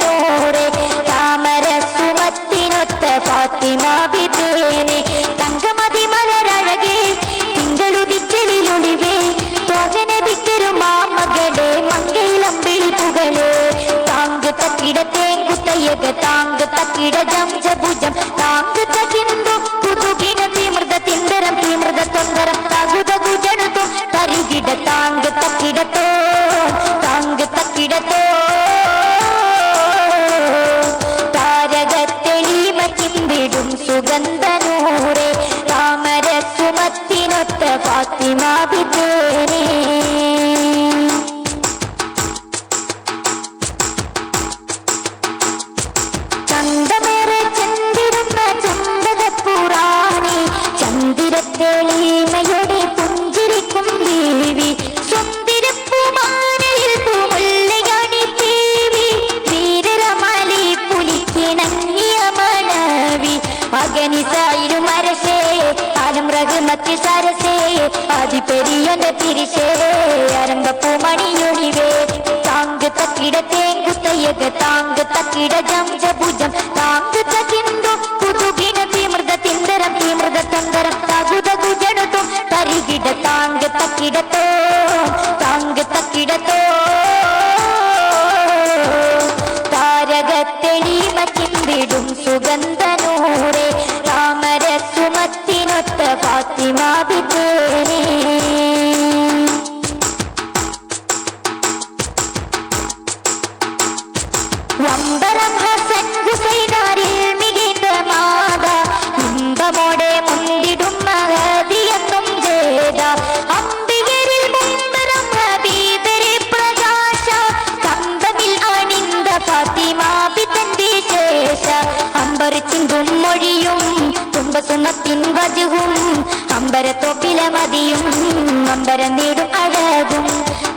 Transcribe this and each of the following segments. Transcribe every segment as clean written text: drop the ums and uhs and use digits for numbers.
സുഗന്ധനൂറെ താമര സുമത്തിനൊത്ത ഫാത്തിമ ബിബിനെ തങ്കമതി മലരഴകെ തിങ്കളുദിക്കലിലൊളിവേ തോകനബിക്കരുമാമകളെ മങ്കയിലമ്പിളി പുകളെ താങ്ക് തക്കിട തേങ്കുത്തയ്യക താങ്ക് തക്കിട ജംജഭുജം താങ്ക് തകിന്തു പുതുകിന തീമൃത തിണ്ടരം തീമൃത തൊന്തരം തകുതകു ജണുതു തരികിട താങ്ക് തക്കിടത്തോ താങ്ക് തക്കിടത്തോ താരകത്തെളിമ ചിന്തിടും സുഗന്ധനൂറെ താമര സുമത്തിനൊത്ത ഫാത്തിമ ബിബിനെ ചന്തമേറെ ചന്ദിരുന്ന ചന്ദനപ്പുറാണി ചന്ദിരത്തെളിമയുടെ പുഞ്ചിരിക്കും ദേവി സുന്ദരപ്പുമാനയിൽ പൂമുല്ലയാണി ദേവി വീരരമാലി പുലിക്കിണങ്ങിയ മനവി അഗനിസായിരും അരശേ ആലും രഘുമത്തി സരസേ ആദിപെരിയൊന്ന തിരിശേ അരമ്പപ്പൂമണിയൊളിവേ താങ്ക് തക്കിട തേങ്കുത്തയ്യക താങ്ക് തക്കിട ജംജഭുജം താങ്ക് തകിന്തു പുതുകിന തീമൃത തിണ്ടരം തീമൃത തൊന്തരം തകുതകു ജണുതു തരികിട താങ്ക് തക്കിടത്തോ താങ്ക് തക്കിടത്തോ താരകത്തെളിമ ചിന്തിടും സുഗന്ധനൂറെ താമര സുമത്തിനൊത്ത ഫാത്തിമ ബിബിനെ വമ്പരം ഹസൻ ഹുസൈനാരിൽ മികച്ച മാത ഇമ്പമോടെ മുന്തിടും മഹദിയെന്നും ജേത അംബികരിൽ മുമ്പരം ഹബീബരെ പ്രകാശ കമ്പമിൽ അണിന്ത ഫാത്തിമ ബിബിന്റെ ശേഷ അമ്പർ ചിന്തും മൊഴിയും തുമ്പസുമത്തിൻ വജുവും അമ്പരത്തോപ്പില മതിയും അമ്പരം നേടും അഴകും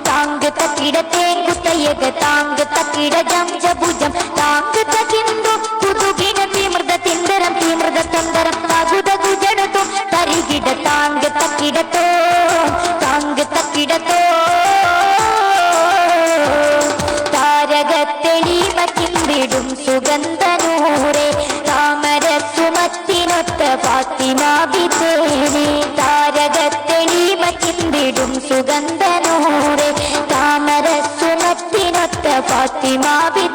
താങ്ക് തക്കിട തേങ്കുത്തയ്യക താങ്ക് തക്കിട ജംജഭുജം താങ്ക് തകിന്തു പുതുകിന തീമൃത തിണ്ടരം തീമൃത തൊന്തരം തകുതകു ജണുതു തരികിട താങ്ക് തക്കിടത്തോ താങ്ക് തക്കിടത്തോ താരകത്തെളിമ ചിന്തിടും സുഗന്ധനൂറെ താമര സുമത്തിനൊത്ത ഫാത്തിമ ബിബിനെ താരകത്തെളിമ ചിന്തിടും സുഗന്ധനൂറെ താമര സുമത്തിനൊത്ത ഫാത്തിമ ബിബിനെ